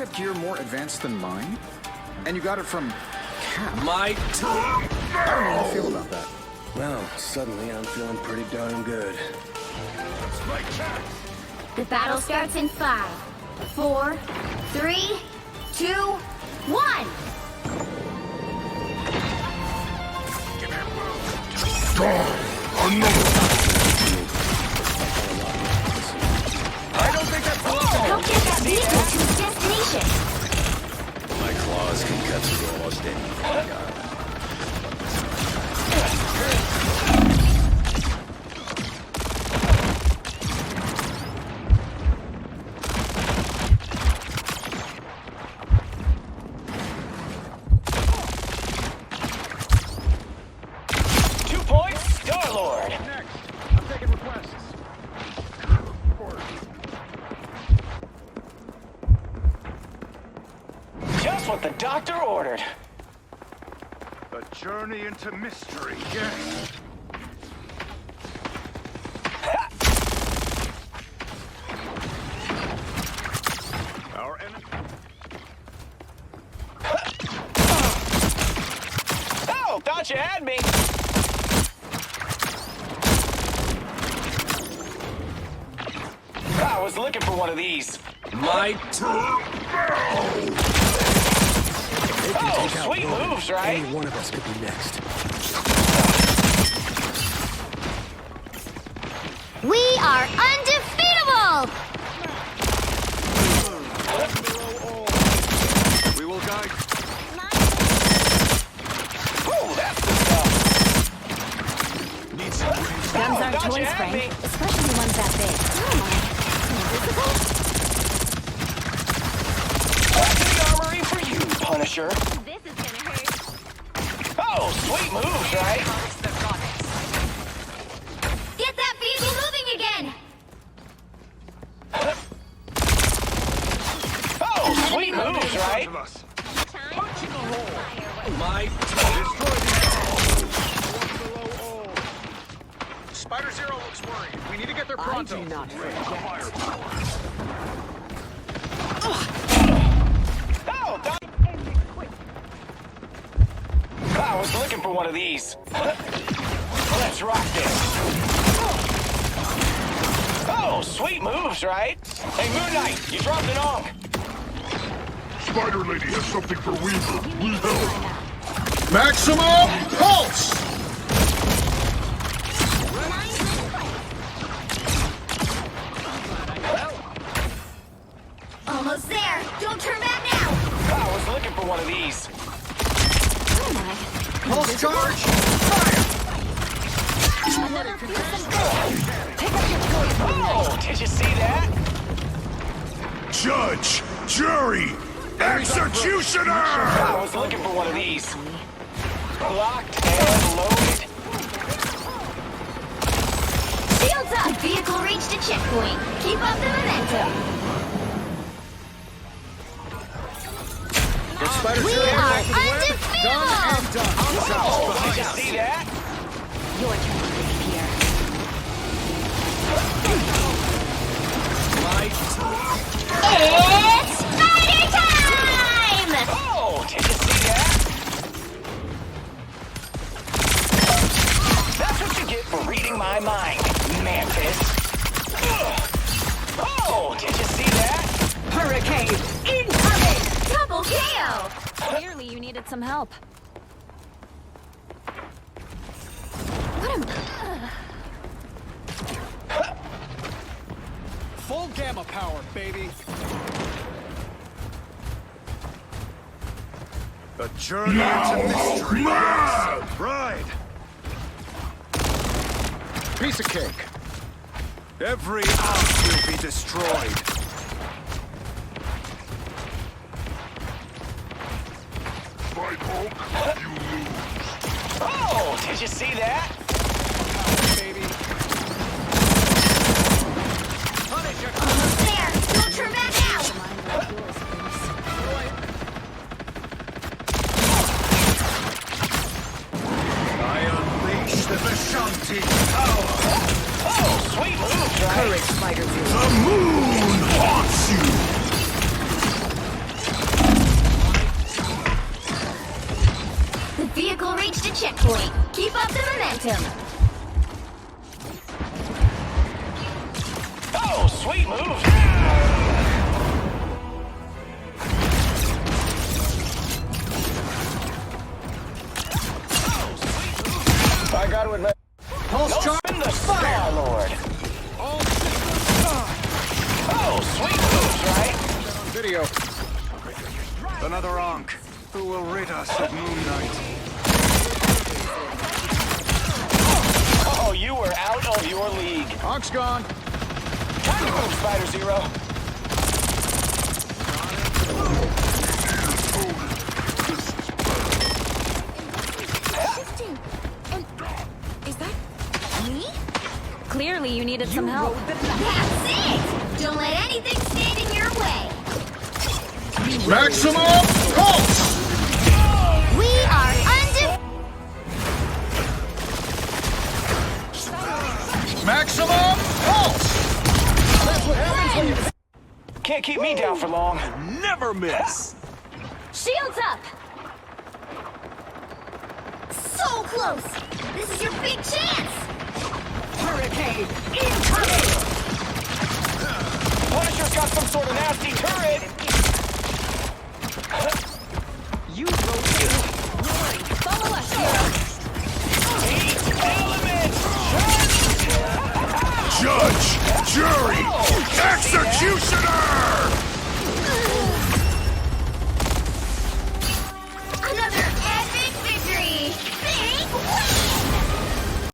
have gear more advanced than mine? And you got it from Cap. My turn! I don't know how you feel about that. Well, suddenly I'm feeling pretty darn good. That's my cat! The battle starts in 5, 4, 3, 2, 1! I don't think that's Go get that vehicle to its destination! My claws can cut through almost anything. What the doctor ordered. A journey into mystery, yes. Our enemy. Oh, thought you had me. I was looking for one of these. My turn! Oh, sweet moves, right? Any one of us could be next. We are undefeatable! We will guide. Ooh, that's the stuff. Need some range. Guns aren't Thought you toys, had Frank. me. Especially ones that big. Invisible? Back to the armory for you, Punisher. This is gonna hurt. Oh, sweet moves, right? Get that vehicle moving again! Oh, sweet moves, right? Of us. Punching a hole. My Destroy below all. Spider Zero looks worried. We need to get there pronto. I do not forget. Oh, I was looking for one of these. Let's rock this. Oh, sweet moves, right? Hey, Moon Knight, you dropped it on. Spider Lady has something for Weaver. We help. Maximum pulse! Almost there! Don't turn back now! I was looking for one of these. Oh my. Pulse charge! Fire! Another fearsome girl! Pick up your toys! Oh, did you see that? Judge, jury, executioner! I was looking for one of these. Locked and loaded. Shields up! The vehicle reached a checkpoint. Keep up the momentum. Get Spider We Zero are off the web. undefeatable! Done and done. Oh, did you see that? Your turn to disappear. My turn! It's Spider time! Oh, did you see that? That's what you get for reading my mind, Mantis. Oh, did you see that? Hurricane incoming! Double KO! Clearly you needed some help. What am Full gamma power, baby. A journey into mystery. Yes. Ride. Piece of cake. Every ounce will be destroyed. Fight Hulk, you lose. Oh, did you see that? Baby. Almost there! Don't turn back now! I unleash the Vishanti power. Oh, sweet moves, right? Courage, Spider Zero. The moon haunts you! checkpoint. Keep up the momentum. Oh, sweet move. I got to admit. Pulse charge. Open the Star Lord. Oh, sweet moves, right? Video. Another Ankh. Who will rid us of Moon Knight? Oh, you were out of your league. Ank's gone. Time to move, Spider Zero. Shifting. And is that me? Clearly, you needed some help. That's it! Don't let anything stand in your way. Maximum pulse! We are Maximum pulse! Can't keep me down for long. Never miss! Shields up! So close! This is your big chance! Hurricane incoming! Punisher's got some sort of nasty turret. You rotate. Follow us, hero. Judge, jury, executioner!